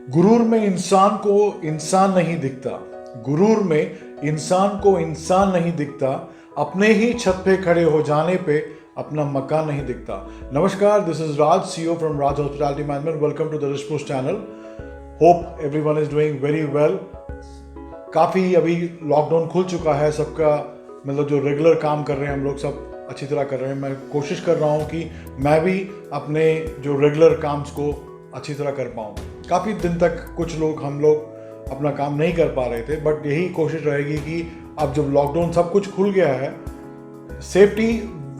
गुरूर में इंसान को इंसान नहीं दिखता। गुरूर में इंसान को इंसान नहीं दिखता। अपने ही छत पे खड़े हो जाने पे अपना मकान नहीं दिखता। नमस्कार, this is Raj, CEO from Raj hospitality management. Welcome to the response channel. Hope everyone is doing very well. काफ़ी अभी लॉकडाउन खुल चुका है, सबका मतलब जो रेगुलर काम कर रहे हैं हम लोग सब अच्छी तरह कर रहे हैं। मैं कोशिश कर रहा हूँ कि मैं भी अपने जो रेगुलर काम्स को अच्छी तरह कर पाऊँ। काफ़ी दिन तक कुछ लोग हम लोग अपना काम नहीं कर पा रहे थे, बट यही कोशिश रहेगी कि अब जब लॉकडाउन सब कुछ खुल गया है, सेफ्टी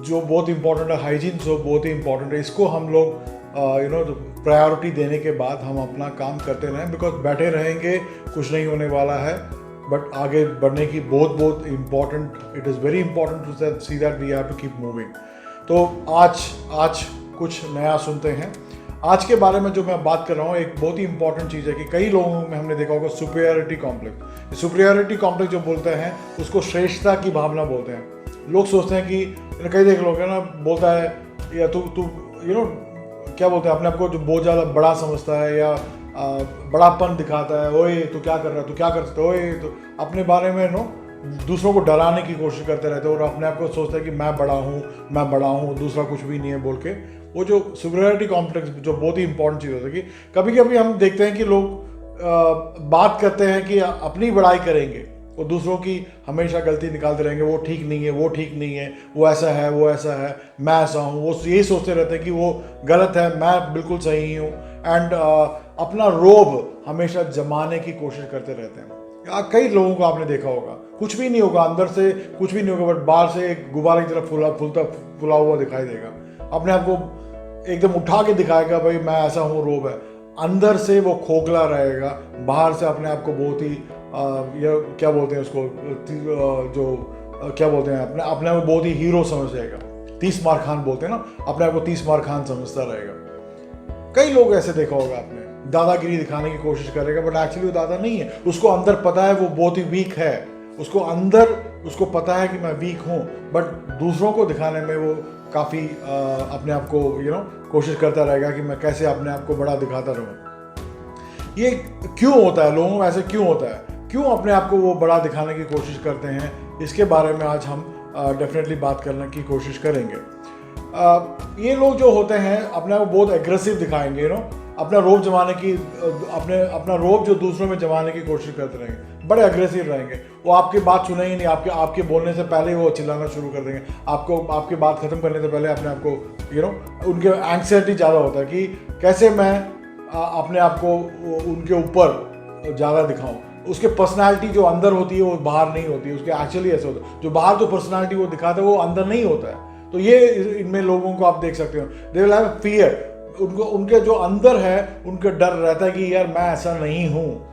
जो बहुत इंपॉर्टेंट है, हाइजीन जो बहुत ही इंपॉर्टेंट है, इसको हम लोग प्रायोरिटी देने के बाद हम अपना काम करते रहें। बिकॉज बैठे रहेंगे कुछ नहीं होने वाला है, बट आगे बढ़ने की बहुत important, it is very important to see that we have to keep moving. तो आज कुछ नया सुनते हैं। आज के बारे में जो मैं बात कर रहा हूँ, एक बहुत ही इंपॉर्टेंट चीज़ है कि कई लोगों में हमने देखा होगा सुपीरियरिटी कॉम्प्लेक्स। सुपीरियरिटी कॉम्प्लेक्स जो बोलते हैं उसको श्रेष्ठता की भावना बोलते हैं। लोग सोचते हैं कि कई देख लोग है ना, बोलता है या तू क्या बोलते हैं, अपने आप को जो बहुत ज़्यादा बड़ा समझता है या बड़ापन दिखाता है। ओए तू क्या कर रहा है, तू क्या कर सकता है, ओए तो अपने बारे में दूसरों को डराने की कोशिश करते रहते हैं और अपने आप को सोचता है कि मैं बड़ा हूँ, दूसरा कुछ भी नहीं है बोल के। वो जो सुपीरियरिटी कॉम्प्लेक्स जो बहुत ही इंपॉर्टेंट चीज़ होती है कि कभी कभी हम देखते हैं कि लोग बात करते हैं कि अपनी बड़ाई करेंगे और दूसरों की हमेशा गलती निकालते रहेंगे। वो ठीक नहीं है, वो ठीक नहीं है, वो ऐसा है, मैं ऐसा हूँ। वो यही सोचते रहते हैं कि वो गलत है, मैं बिल्कुल सही हूँ। एंड अपना रोब हमेशा जमाने की कोशिश करते रहते हैं। कई लोगों को आपने देखा होगा, कुछ भी नहीं होगा, अंदर से कुछ भी नहीं होगा, बट बाहर से एक गुब्बारे की तरफ फुला हुआ दिखाई देगा। अपने आप को एकदम उठा के दिखाएगा, भाई मैं ऐसा हूँ, रोब है। अंदर से वो खोखला रहेगा, बाहर से अपने आप को बहुत ही क्या बोलते हैं उसको, क्या बोलते हैं, अपने आप को बहुत ही हीरो समझ जाएगा। 30 मार खान बोलते हैं ना, अपने आप को 30 मार खान समझता रहेगा। कई लोग ऐसे देखा होगा आपने, दादागिरी दिखाने की कोशिश करेगा, बट एक्चुअली वो दादा नहीं है। उसको अंदर पता है वो बहुत ही वीक है। उसको पता है कि मैं वीक हूँ, बट दूसरों को दिखाने में वो काफ़ी अपने आप को कोशिश करता रहेगा कि मैं कैसे अपने आप को बड़ा दिखाता रहूँ। ये क्यों होता है, लोगों में ऐसे क्यों होता है, क्यों अपने आप को वो बड़ा दिखाने की कोशिश करते हैं, इसके बारे में आज हम डेफिनेटली बात करने की कोशिश करेंगे। ये लोग जो होते हैं अपने आप को बहुत एग्रेसिव दिखाएंगे, अपना रोब जमाने की, अपना रोब जो दूसरों में जमाने की कोशिश करते रहेंगे, बड़े एग्रेसिव रहेंगे। वो आपकी बात सुनेंगे नहीं, आपके बोलने से पहले वो चिल्लाना शुरू कर देंगे। आपकी बात खत्म करने से पहले अपने आप को उनके एंग्जाइटी ज़्यादा होता है कि कैसे मैं अपने आप को उनके ऊपर ज़्यादा दिखाऊं। उसके पर्सनालिटी जो अंदर होती है वो बाहर नहीं होती है। उसके एक्चुअली ऐसे होता है, जो बाहर जो पर्सनालिटी वो दिखाता है वो अंदर नहीं होता है। तो ये इनमें लोगों को आप देख सकते हो, दे विल हैव फियर। उनके जो अंदर है उनका डर रहता है कि यार मैं ऐसा नहीं हूँ,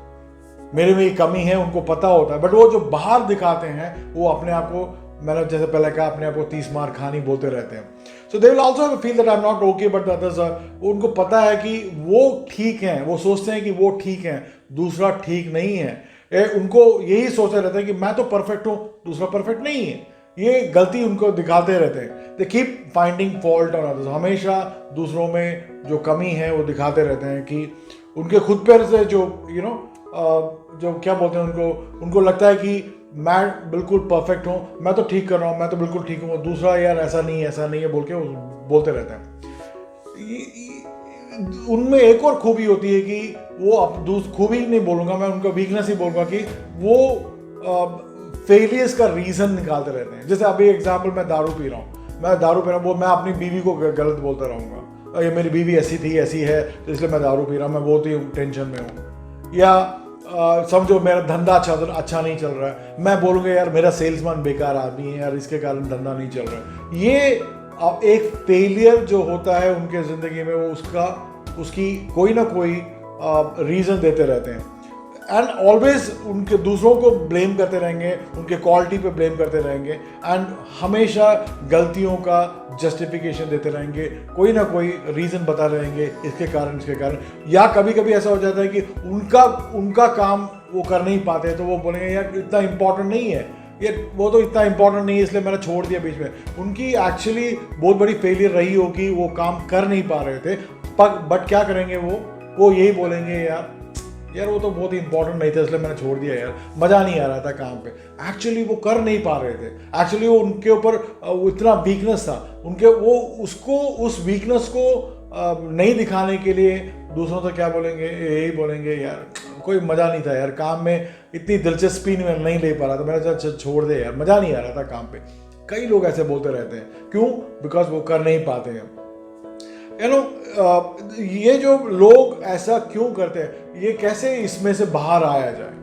मेरे में ये कमी है, उनको पता होता है। बट वो जो बाहर दिखाते हैं वो अपने आप को, मैंने जैसे पहले कहा, अपने आप को 30 मार खानी बोलते रहते हैं। So they will also feel that I am not okay but others are. उनको पता है कि वो ठीक हैं, वो सोचते हैं कि वो ठीक हैं, दूसरा ठीक नहीं है। उनको यही सोचते रहते हैं कि मैं तो परफेक्ट हूँ, दूसरा परफेक्ट नहीं है। ये गलती उनको दिखाते रहते हैं। They keep finding fault on others. हमेशा दूसरों में जो कमी है वो दिखाते रहते हैं कि उनके खुद पर से जो जो क्या बोलते हैं, उनको लगता है कि मैं बिल्कुल परफेक्ट हूँ, मैं तो ठीक कर रहा हूँ, मैं तो बिल्कुल ठीक हूँ, दूसरा यार ऐसा नहीं है बोल के बोलते रहते हैं। उनमें एक और खूबी होती है कि वो खूबी नहीं बोलूँगा मैं, उनका वीकनेस ही बोलूँगा कि वो फेलियर्स का रीज़न निकालते रहते हैं। जैसे अभी एग्जाम्पल, मैं दारू पी रहा हूँ, वो मैं अपनी बीवी को गलत बोलता रहूँगा, ये मेरी बीवी ऐसी है तो इसलिए मैं दारू पी रहा हूँ, मैं बहुत ही टेंशन में हूँ। या समझो मेरा धंधा अच्छा नहीं चल रहा है, मैं बोलूँगा यार मेरा सेल्समैन बेकार आदमी है यार, इसके कारण धंधा नहीं चल रहा है। ये एक फेलियर जो होता है उनके ज़िंदगी में, वो उसकी कोई ना कोई रीज़न देते रहते हैं। एंड ऑलवेज उनके दूसरों को ब्लेम करते रहेंगे, उनके क्वालिटी पे ब्लेम करते रहेंगे एंड हमेशा गलतियों का जस्टिफिकेशन देते रहेंगे, कोई ना कोई रीज़न बता रहेंगे इसके कारण। या कभी कभी ऐसा हो जाता है कि उनका काम वो कर नहीं पाते, तो वो बोलेंगे यार इतना इंपॉर्टेंट नहीं है, ये वो तो इतना इंपॉर्टेंट नहीं है इसलिए मैंने छोड़ दिया बीच में। उनकी एक्चुअली बहुत बड़ी फेलियर रही होगी, वो काम कर नहीं पा रहे थे, बट क्या करेंगे वो यही बोलेंगे यार यार वो तो बहुत ही इंपॉर्टेंट नहीं था इसलिए मैंने छोड़ दिया यार, मज़ा नहीं आ रहा था काम पे। एक्चुअली वो कर नहीं पा रहे थे, एक्चुअली वो उनके ऊपर वो इतना वीकनेस था उनके, वो उसको उस वीकनेस को नहीं दिखाने के लिए दूसरों से क्या बोलेंगे, यही बोलेंगे यार कोई मज़ा नहीं था यार काम में, इतनी दिलचस्पी नहीं ले पा रहा था, मैंने छोड़ दे यार, मज़ा नहीं आ रहा था काम पे। कई लोग ऐसे बोलते रहते हैं, क्यों? बिकॉज वो कर नहीं पाते हैं। यू नो, ये जो लोग ऐसा क्यों करते हैं, ये कैसे इसमें से बाहर आया जाए,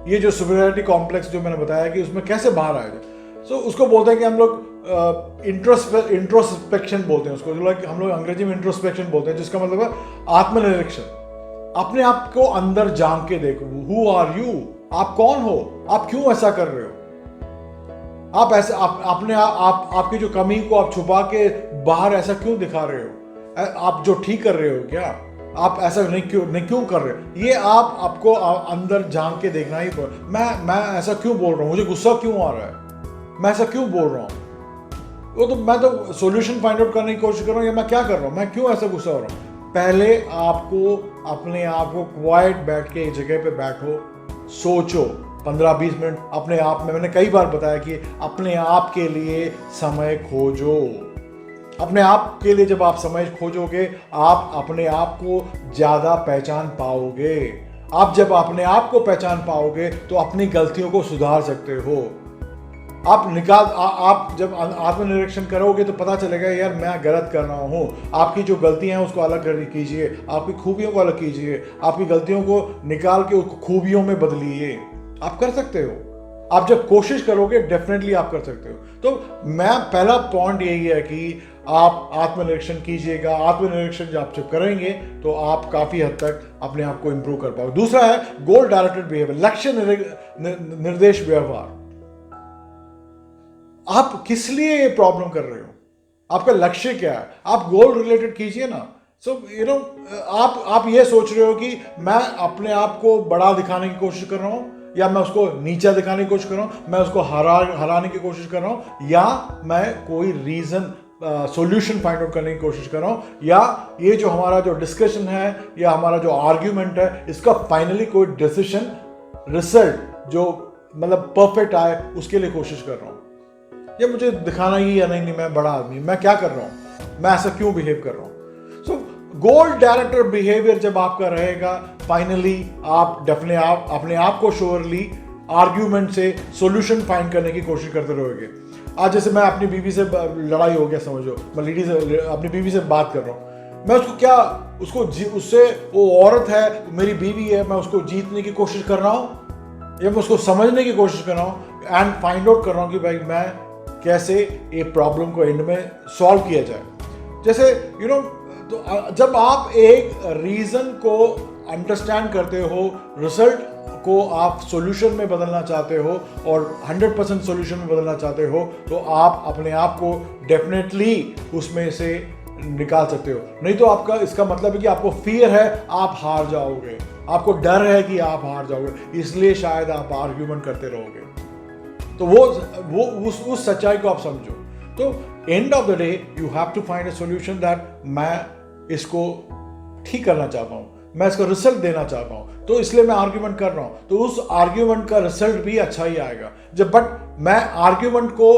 ये जो सुपीरियरिटी कॉम्प्लेक्स जो मैंने बताया कि उसमें कैसे बाहर आया जाए। सो उसको बोलते हैं कि हम लोग इंट्रोस्पेक्शन बोलते हैं उसको, जो हम लोग अंग्रेजी में इंट्रोस्पेक्शन बोलते हैं, जिसका मतलब है आत्मनिरीक्षण। अपने आप को अंदर झांक के देखो, हु आर यू, आप कौन हो, आप क्यों ऐसा कर रहे हो, आप ऐसे अपने आप आपकी जो कमी को आप छुपा के बाहर ऐसा क्यों दिखा रहे हो, आप जो ठीक कर रहे हो क्या, आप ऐसा नहीं क्यों कर रहे हो, ये आपको अंदर झांक के देखना ही पड़ेगा। मैं ऐसा क्यों बोल रहा हूँ, मुझे गुस्सा क्यों आ रहा है, मैं ऐसा क्यों बोल रहा हूँ, वो तो मैं तो सॉल्यूशन फाइंड आउट करने की कोशिश कर रहा हूँ, या मैं क्या कर रहा हूँ, मैं क्यों ऐसा गुस्सा हो रहा हूँ। पहले आपको अपने आप को क्वाइट बैठ के एक जगह पे बैठो, सोचो 15-20 मिनट अपने आप में। मैंने कई बार बताया कि अपने आप के लिए समय खोजो। अपने आप के लिए जब आप समय खोजोगे, आप अपने आप को ज़्यादा पहचान पाओगे। आप जब अपने आप को पहचान पाओगे तो अपनी गलतियों को सुधार सकते हो। आप जब आत्मनिरीक्षण करोगे तो पता चलेगा यार मैं गलत कर रहा हूँ। आपकी जो गलतियां हैं उसको अलग कर कीजिए, आपकी खूबियों को अलग कीजिए, आपकी गलतियों को निकाल के उसको खूबियों में बदलिए। आप कर सकते हो, आप जब कोशिश करोगे डेफिनेटली आप कर सकते हो। तो मैं पहला पॉइंट यही है कि आप आत्मनिरीक्षण कीजिएगा। आत्मनिरीक्षण जब आप करेंगे तो आप काफ़ी हद तक अपने आप को इम्प्रूव कर पाओगे। दूसरा है गोल डायरेक्टेड बिहेवियर, लक्ष्य निर्देश व्यवहार। आप किस लिए ये प्रॉब्लम कर रहे हो, आपका लक्ष्य क्या है, आप गोल रिलेटेड कीजिए ना। सो यू नो, आप ये सोच रहे हो कि मैं अपने आप को बड़ा दिखाने की कोशिश कर रहा हूँ, या मैं उसको नीचा दिखाने की कोशिश कर रहा हूँ, मैं उसको हराने की कोशिश कर रहा हूँ, या मैं कोई रीजन सॉल्यूशन फाइंड आउट करने की कोशिश कर रहा हूँ, या ये जो हमारा जो डिस्कशन है या हमारा जो आर्ग्यूमेंट है इसका फाइनली कोई डिसीजन रिजल्ट जो मतलब परफेक्ट आए उसके लिए कोशिश कर रहा हूँ। ये मुझे दिखाना ही या नहीं मैं बड़ा आदमी, मैं क्या कर रहा हूँ, मैं ऐसा क्यों बिहेव कर रहा हूँ। सो गोल डायरेक्टेड बिहेवियर जब आपका रहेगा, फाइनली आप अपने आप को श्योरली आर्ग्यूमेंट से सॉल्यूशन फाइंड करने की कोशिश करते रहोगे। आज जैसे मैं अपनी बीवी से लड़ाई हो गया, समझो मैं लेडी से अपनी बीवी से बात कर रहा हूँ, मैं उसको क्या उससे वो औरत है, मेरी बीवी है, मैं उसको जीतने की कोशिश कर रहा हूँ या मैं उसको समझने की कोशिश कर रहा हूँ एंड फाइंड आउट कर रहा हूँ कि भाई मैं कैसे ये प्रॉब्लम को एंड में सॉल्व किया जाए। जैसे यू नो, तो जब आप एक रीज़न को अंडरस्टैंड करते हो, रिजल्ट को आप सॉल्यूशन में बदलना चाहते हो और 100% सॉल्यूशन में बदलना चाहते हो, तो आप अपने आप को डेफिनेटली उसमें से निकाल सकते हो। नहीं तो आपका इसका मतलब है कि आपको फियर है आप हार जाओगे, आपको डर है कि आप हार जाओगे, इसलिए शायद आप आर्ग्यूमेंट करते रहोगे। तो वो उस सच्चाई को आप समझो। तो end of the day you have to find a solution that मैं इसको ठीक करना चाहता हूँ, मैं इसको रिजल्ट देना चाहता हूँ, तो इसलिए मैं आर्ग्यूमेंट कर रहा हूँ। तो उस आर्ग्यूमेंट का रिजल्ट भी अच्छा ही आएगा। जब बट मैं आर्ग्यूमेंट को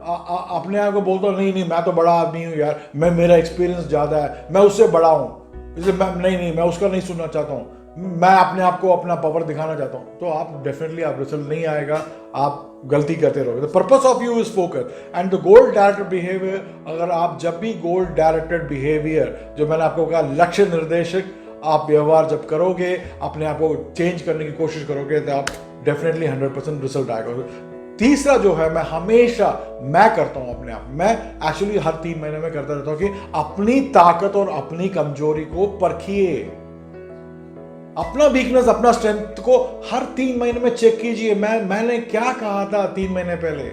अपने आप को बोलता हूँ नहीं मैं तो बड़ा आदमी हूँ यार, मेरा एक्सपीरियंस ज़्यादा है, मैं उससे बड़ा हूँ, इसलिए मैं उसका नहीं सुनना चाहता हूँ, मैं अपने आप को अपना पावर दिखाना चाहता हूँ, तो आप डेफिनेटली आप रिजल्ट नहीं आएगा, आप गलती करते रहोगे। The purpose of you is focus and the goal directed behaviour. अगर आप जब भी गोल डायरेक्टेड बिहेवियर, जो मैंने आपको कहा लक्ष्य निर्देशक आप व्यवहार जब करोगे, अपने आप को चेंज करने की कोशिश करोगे, तो आप डेफिनेटली 100% रिजल्ट आएगा। तीसरा जो है मैं करता हूं अपने आप, मैं एक्चुअली हर 3 महीने में करता रहता हूं कि अपनी ताकत और अपनी कमजोरी को परखिए। अपना वीकनेस अपना स्ट्रेंथ को हर 3 महीने में चेक कीजिए। मैंने क्या कहा था 3 महीने पहले,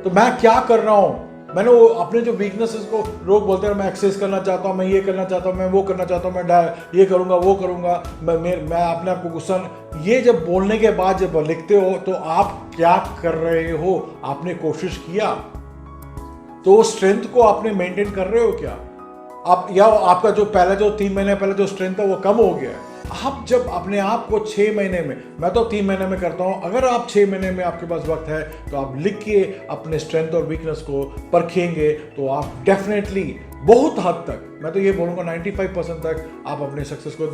तो मैं क्या कर रहा हूं। मैंने वो अपने जो वीकनेसेस को, लोग बोलते हैं मैं एक्सरसाइज करना चाहता हूँ, मैं ये करना चाहता हूँ, मैं वो करना चाहता हूँ, मैं ये करूँगा वो करूँगा, मैं अपने आप को गुस्सा, ये जब बोलने के बाद जब लिखते हो तो आप क्या कर रहे हो, आपने कोशिश किया, तो स्ट्रेंथ को आपने मेंटेन कर रहे हो क्या आप, या आपका जो पहले जो 3 महीने पहले जो स्ट्रेंथ था वो कम हो गया है। आप जब अपने आप को 6 महीने में, मैं तो 3 महीने में करता हूँ, अगर आप 6 महीने में आपके पास वक्त है तो आप लिख के अपने स्ट्रेंथ और वीकनेस को परखेंगे तो आप डेफिनेटली बहुत हद तक, मैं तो ये बोलूँगा 95% तक आप अपने सक्सेस को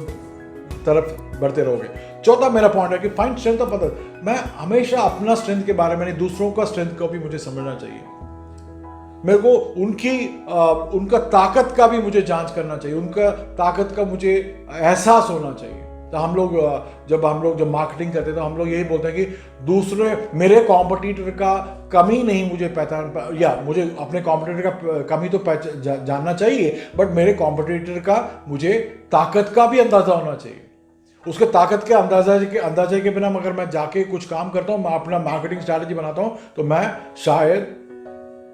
तरफ बढ़ते रहोगे। चौथा मेरा पॉइंट है कि फाइंड स्ट्रेंथ ऑफ अदर। मैं हमेशा अपना स्ट्रेंथ के बारे में नहीं, दूसरों का स्ट्रेंथ को भी मुझे समझना चाहिए। मेरे को उनका ताकत का भी मुझे जांच करना चाहिए, उनका ताकत का मुझे एहसास होना चाहिए। तो हम लोग जब मार्केटिंग करते हैं तो हम लोग यही बोलते हैं कि दूसरे मेरे कॉम्पिटिटर का कमी नहीं मुझे पहचान, या मुझे अपने कॉम्पिटिटर का कमी तो जानना चाहिए, बट मेरे कॉम्पिटिटर का मुझे ताकत का भी अंदाजा होना चाहिए। उसके ताकत के अंदाजे के बिना अगर मैं जाके कुछ काम करता हूँ, मैं अपना मार्केटिंग स्ट्रैटेजी बनाता हूँ, तो मैं शायद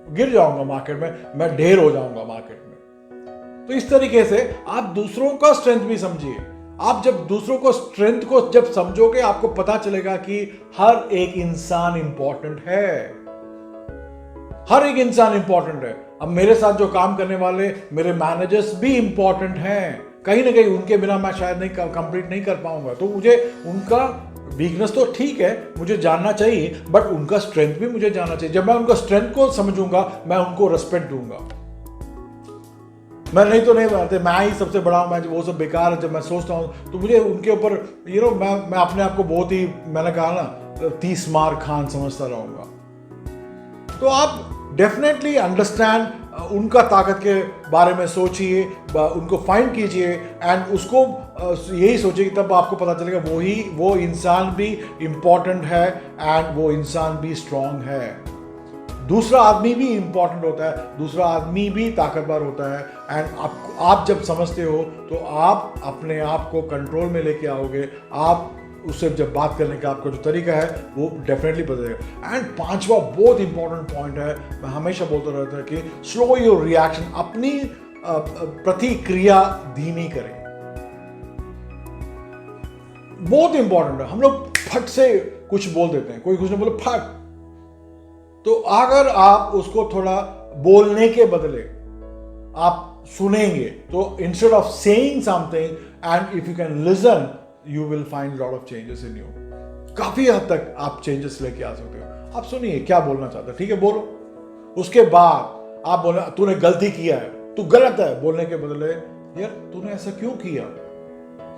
गिर जाऊंगा मार्केट में, मैं ढेर हो जाऊंगा मार्केट में। तो इस तरीके से आप दूसरों का स्ट्रेंथ भी समझिए। आप जब दूसरों को स्ट्रेंथ को जब समझोगे, आपको पता चलेगा कि हर एक इंसान इंपॉर्टेंट है, हर एक इंसान इंपॉर्टेंट है। अब मेरे साथ जो काम करने वाले मेरे मैनेजर्स भी इंपॉर्टेंट हैं, कहीं ना कहीं उनके बिना मैं शायद नहीं कंप्लीट नहीं कर पाऊंगा। तो मुझे उनका वीकनेस तो ठीक है मुझे जानना चाहिए, बट उनका स्ट्रेंथ भी मुझे जानना चाहिए। जब मैं उनका स्ट्रेंथ को समझूंगा, मैं उनको रिस्पेक्ट दूंगा। मैं नहीं तो नहीं बनते, मैं ही सबसे बड़ा हूं, मैं वो सब बेकार है। जब मैं सोचता हूं तो मुझे उनके ऊपर मैं अपने आप को बहुत ही, मैंने कहा ना, 30 मार खान समझता रहूंगा। तो आप डेफिनेटली अंडरस्टैंड, उनका ताकत के बारे में सोचिए, उनको फाइंड कीजिए एंड उसको यही सोचिए कि तब आपको पता चलेगा वो इंसान भी इम्पॉर्टेंट है एंड वो इंसान भी स्ट्रांग है। दूसरा आदमी भी इम्पॉर्टेंट होता है, दूसरा आदमी भी ताकतवर होता है एंड आप जब समझते हो तो आप अपने आप को कंट्रोल में लेके आओगे। आप उससे जब बात करने का आपका जो तरीका है वो डेफिनेटली बदलेगा। एंड पांचवा बहुत इंपॉर्टेंट पॉइंट है, मैं हमेशा बोलता रहता हूं कि स्लो योर रिएक्शन, अपनी प्रतिक्रिया धीमी करें। बहुत इंपॉर्टेंट है। हम लोग फट से कुछ बोल देते हैं, कोई कुछ नहीं बोले फट, तो अगर आप उसको थोड़ा बोलने के बदले आप सुनेंगे, तो instead of saying something and if you can listen, you will find lot of changes in you। काफी हद तक आप चेंजेस लेके आ सकते हो। आप सुनिए क्या बोलना चाहते हो, ठीक है बोलो। उसके बाद आप बोले तूने गलती किया है, तू गलत है, बोलने के बदले यार तूने ऐसा क्यों किया,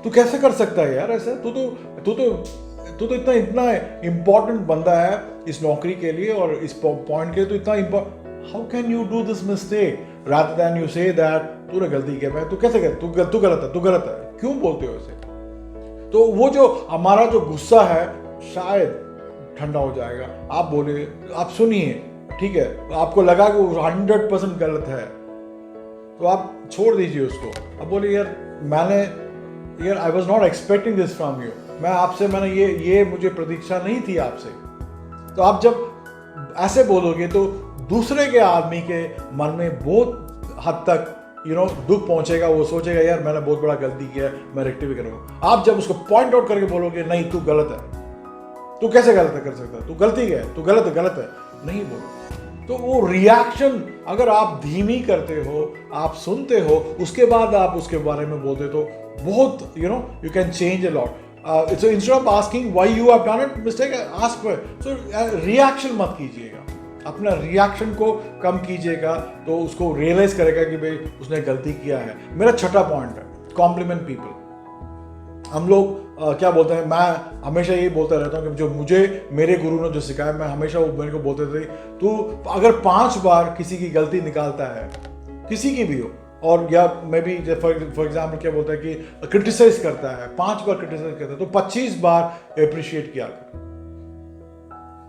तू कैसे कर सकता है यार ऐसा, तू तो इतना इंपॉर्टेंट बंदा है इस नौकरी के लिए और इस पॉइंट के लिए, तो इतना important, how can you do this mistake rather than you say that तूने गलती किया, मैं तू कैसे कर, तू गलत है, क्यों बोलते हो ऐसे। तो वो जो हमारा जो गुस्सा है शायद ठंडा हो जाएगा। आप बोले, आप सुनिए, ठीक है, आपको लगा कि वो 100% गलत है तो आप छोड़ दीजिए उसको। अब बोले यार I was not expecting this from you, मैंने ये मुझे प्रतीक्षा नहीं थी आपसे। तो आप जब ऐसे बोलोगे तो दूसरे के आदमी के मन में बहुत हद तक दुख पहुंचेगा। वो सोचेगा यार मैंने बहुत बड़ा गलती किया है, मैं रेक्टिफाई करूंगा। आप जब उसको पॉइंट आउट करके बोलोगे नहीं तू गलत है, तू कैसे गलत कर सकता है, तू गलती है, तू गलत है, नहीं बोलो। तो वो रिएक्शन अगर आप धीमी करते हो, आप सुनते हो, उसके बाद आप उसके बारे में बोलते तो बहुत you can change a lot. So instead of asking why you have done it mistake, ask for. So reaction मत कीजिएगा, अपना रिएक्शन को कम कीजिएगा तो उसको रियलाइज करेगा कि भाई उसने गलती किया है। मेरा छठा पॉइंट है कॉम्प्लीमेंट पीपल। हम लोग क्या बोलते हैं, मैं हमेशा यही बोलता रहता हूँ कि जो मुझे मेरे गुरु ने जो सिखाया, मैं हमेशा वो मेरे को बोलते थे, तू अगर 5 बार किसी की गलती निकालता है, किसी की भी हो, और या मैं भी फॉर एग्जाम्पल क्या बोलता है कि क्रिटिसाइज करता है, 5 बार क्रिटिसाइज करता है, तो 25 बार अप्रिशिएट किया कर।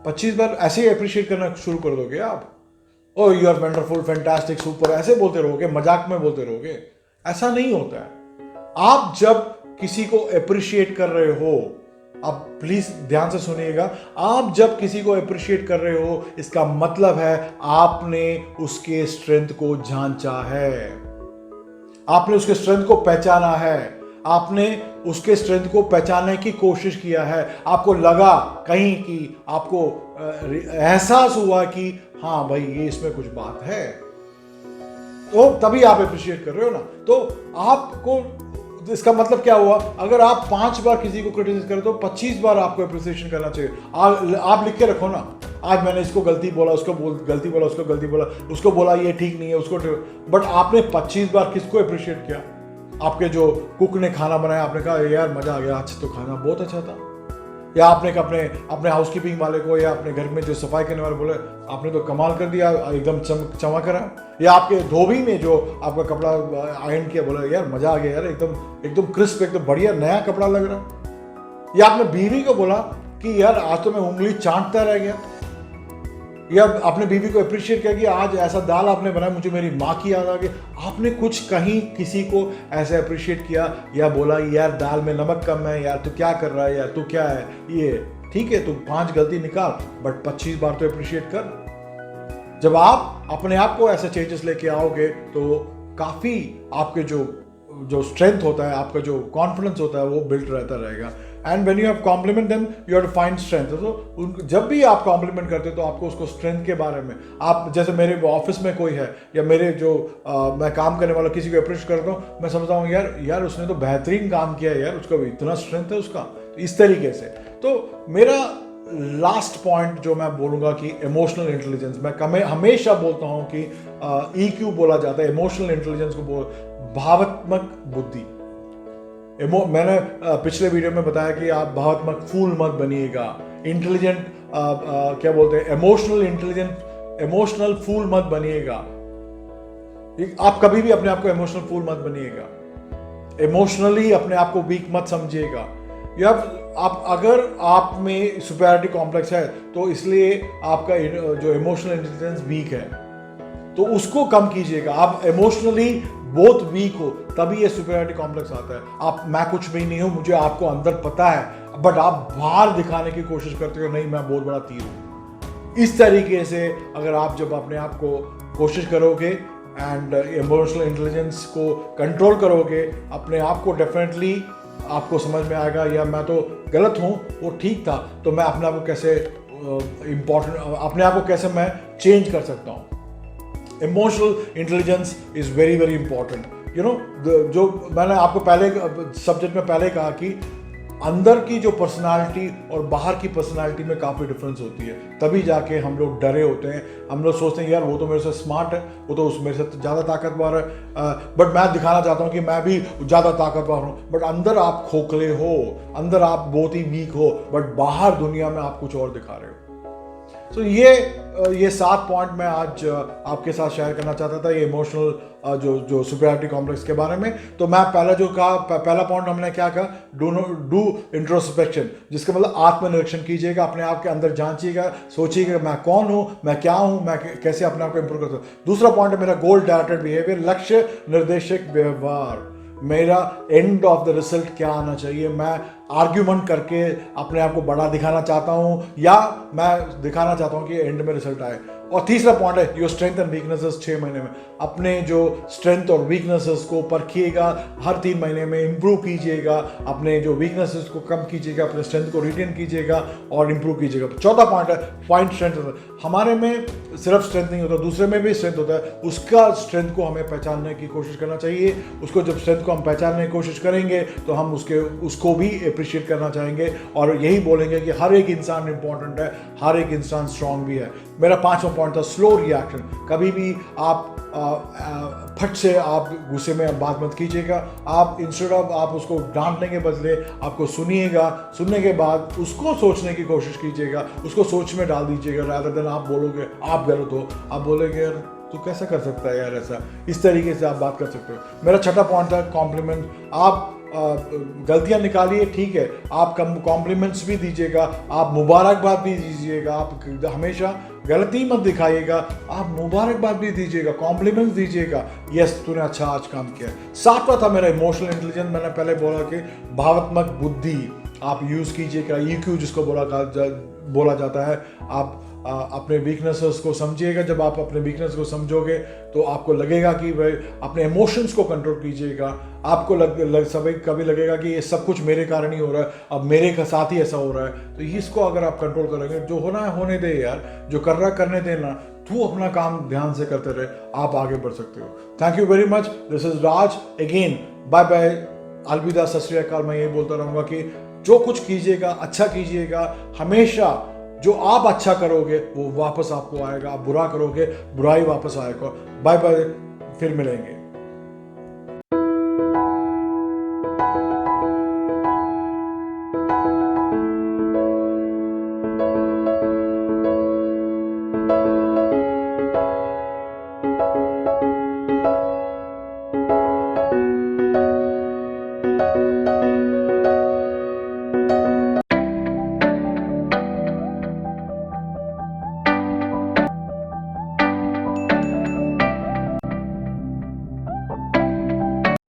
25 बार ऐसे ही अप्रिशिएट करना शुरू कर दोगे आप, oh you are wonderful, fantastic, super, ऐसे बोलते रहोगे, मजाक में बोलते रहोगे, ऐसा नहीं होता है। आप जब किसी को अप्रिशिएट कर रहे हो, आप प्लीज ध्यान से सुनिएगा, आप जब किसी को अप्रिशिएट कर रहे हो इसका मतलब है आपने उसके स्ट्रेंथ को जांचा है, आपने उसके स्ट्रेंथ को पहचाना है, आपने उसके स्ट्रेंथ को पहचानने की कोशिश किया है। आपको लगा कहीं कि आपको एहसास हुआ कि हाँ भाई ये इसमें कुछ बात है, तो तभी आप अप्रिशिएट कर रहे हो ना। तो आपको तो इसका मतलब क्या हुआ, अगर आप 5 बार किसी को क्रिटिसाइज करें तो 25 बार आपको अप्रिसिएशन करना चाहिए। आप लिख के रखो ना, आज मैंने इसको गलती बोला, उसको गलती बोला, उसको गलती बोला, उसको बोला ये ठीक नहीं है, उसको, बट आपने 25 बार किसको अप्रिशिएट किया? आपके जो कुक ने खाना बनाया, आपने कहा यार मजा आ गया, आज तो खाना बहुत अच्छा था। या आपने अपने हाउसकीपिंग वाले को या अपने घर में जो सफाई करने वाले बोले आपने तो कमाल कर दिया, एकदम चमक रहा। या आपके धोबी ने जो आपका कपड़ा आयरन किया, बोला यार मजा आ गया यार, एकदम क्रिस्प, एकदम बढ़िया नया कपड़ा लग रहा। या आपने बीवी को बोला कि यार आज तो मैं उंगली चाटता रह गया। या आपने बीवी को अप्रिशिएट किया कि आज ऐसा दाल आपने बनाया, मुझे मेरी माँ की याद आ गई। आपने कुछ कहीं किसी को ऐसे अप्रिशिएट किया या बोला यार दाल में नमक कम है, यार तू क्या कर रहा है, यार तू क्या है ये, ठीक है तू 5 गलती निकाल, बट 25 बार तो अप्रिशिएट कर। जब आप अपने आप को ऐसे चेंजेस लेके आओगे तो काफ़ी आपके जो स्ट्रेंथ होता है, आपका जो कॉन्फिडेंस होता है वो बिल्ड रहता रहेगा। And when you have complement them you have to find strength. तो जब भी आप कॉम्प्लीमेंट करते हो तो आपको उसको स्ट्रेंथ के बारे में, आप जैसे मेरे ऑफिस में कोई है या मेरे जो मैं काम करने वाला किसी को अप्रिशिएट करता हूँ, मैं समझता हूँ यार उसने तो बेहतरीन काम किया है, यार उसका इतना स्ट्रेंथ है उसका, इस तरीके से। तो मेरा लास्ट पॉइंट जो मैं बोलूँगा कि इमोशनल इंटेलिजेंस, मैं हमेशा बोलता हूँ कि EQ बोला जाता है, इमोशनल इंटेलिजेंस को भावात्मक बुद्धि। मैंने पिछले वीडियो में बताया कि आप भावात्मक फूल मत बनिएगा, इंटेलिजेंट क्या बोलते हैं, इमोशनल फूल मत बनिएगा। आप कभी भी अपने आप को इमोशनल फूल मत बनिएगा, इमोशनली अपने आप को वीक मत समझिएगा। या आप अगर आप में सुपीरियरिटी कॉम्प्लेक्स है तो इसलिए आपका जो इमोशनल इंटेलिजेंस वीक है, तो उसको कम कीजिएगा। आप इमोशनली बहुत वीक हो तभी ये सुपीरियरिटी कॉम्प्लेक्स आता है। आप मैं कुछ भी नहीं हूं, मुझे आपको अंदर पता है, बट आप बाहर दिखाने की कोशिश करते हो नहीं मैं बहुत बड़ा तीर हूं। इस तरीके से अगर आप जब अपने आप को कोशिश करोगे एंड इमोशनल इंटेलिजेंस को कंट्रोल करोगे, अपने आप को डेफिनेटली आपको समझ में आएगा या मैं तो गलत हूं, वो ठीक था, तो मैं अपने आप को कैसे अपने आप को कैसे मैं चेंज कर सकता हूं। Emotional intelligence is very very important. You know, जो मैंने आपको पहले सब्जेक्ट में पहले कहा कि अंदर की जो पर्सनालिटी और बाहर की पर्सनालिटी में काफ़ी डिफरेंस होती है, तभी जाके हम लोग डरे होते हैं। हम लोग सोचते हैं यार वो तो मेरे से स्मार्ट है, वो तो मेरे से ज़्यादा ताकतवर है, बट मैं दिखाना चाहता हूँ कि मैं भी ज़्यादा ताकतवर हूँ, बट अंदर आप खोखले हो, अंदर आप बहुत ही वीक हो, बट बाहर दुनिया में आप कुछ और दिखा रहे हो। तो ये 7 पॉइंट मैं आज आपके साथ शेयर करना चाहता था, ये इमोशनल जो सुपीरियरिटी कॉम्प्लेक्स के बारे में। तो मैं पहला पॉइंट हमने क्या कहा, डू इंट्रोस्पेक्शन, जिसका मतलब आत्मनिरीक्षण कीजिएगा, अपने आप के अंदर जांचिएगा, सोचिएगा मैं कौन हूँ, मैं क्या हूँ, मैं कैसे अपने आप को इंप्रूव करता हूँ। दूसरा पॉइंट है मेरा गोल डायरेक्टेड बिहेवियर, लक्ष्य निर्देशक व्यवहार। मेरा एंड ऑफ द रिजल्ट क्या आना चाहिए, मैं आर्ग्यूमेंट करके अपने आप को बड़ा दिखाना चाहता हूँ या मैं दिखाना चाहता हूँ कि एंड में रिजल्ट आए। और तीसरा पॉइंट है योर स्ट्रेंथ एंड वीकनेसेस। 6 महीने में अपने जो स्ट्रेंथ और वीकनेसेस को परखिएगा, हर 3 महीने में इंप्रूव कीजिएगा, अपने जो वीकनेसेस को कम कीजिएगा, अपने स्ट्रेंथ को रिटेन कीजिएगा और इंप्रूव कीजिएगा। तो चौथा पॉइंट है फाइंड स्ट्रेंथ। हमारे में सिर्फ स्ट्रेंथ नहीं होता, दूसरे में भी स्ट्रेंथ होता है, उसका स्ट्रेंथ को हमें पहचानने की कोशिश करना चाहिए। उसको जब स्ट्रेंथ को हम पहचानने की कोशिश करेंगे तो हम उसको भी अप्रिशिएट करना चाहेंगे और यही बोलेंगे कि हर एक इंसान इंपॉर्टेंट है, हर एक इंसान स्ट्रांग भी है। मेरा 5वां पॉइंट था स्लो रिएक्शन। कभी भी आप फट से आप गुस्से में बात मत कीजिएगा। आप इंस्टेड ऑफ आप उसको डांटने के बदले आपको सुनिएगा, सुनने के बाद उसको सोचने की कोशिश कीजिएगा, उसको सोच में डाल दीजिएगा। रादर देन आप बोलोगे आप गलत हो, आप बोलेंगे यार तू कैसा कर सकता है यार ऐसा, इस तरीके से आप बात कर सकते हो। मेरा 6वां पॉइंट था कॉम्प्लीमेंट। आप गलतियां निकालिए, ठीक है, आप कॉम्प्लीमेंट्स भी दीजिएगा, आप मुबारकबाद भी दीजिएगा। आप हमेशा गलती मत दिखाइएगा, आप मुबारकबाद भी दीजिएगा, कॉम्प्लीमेंट्स दीजिएगा, यस तूने अच्छा आज काम किया। 7वां था मेरा इमोशनल इंटेलिजेंस। मैंने पहले बोला कि भावात्मक बुद्धि आप यूज़ कीजिएगा, EQ जिसको बोला जाता है। आप अपने वीकनेसेस को समझिएगा। जब आप अपने वीकनेस को समझोगे तो आपको लगेगा कि भाई अपने इमोशंस को कंट्रोल कीजिएगा। आपको कभी लगेगा कि ये सब कुछ मेरे कारण ही हो रहा है, अब मेरे का साथ ही ऐसा हो रहा है। तो इसको अगर आप कंट्रोल करेंगे, जो होना है होने दे यार, जो कर रहा करने देना, तू अपना काम ध्यान से करते रहे, आप आगे बढ़ सकते हो। Thank you very much. This is Raj again, bye bye. अलविदा, सत श्री अकाल। मैं ये बोलता रहूँगा कि जो कुछ कीजिएगा अच्छा कीजिएगा। हमेशा जो आप अच्छा करोगे वो वापस आपको आएगा, आप बुरा करोगे बुराई वापस आएगा। बाय बाय, फिर मिलेंगे।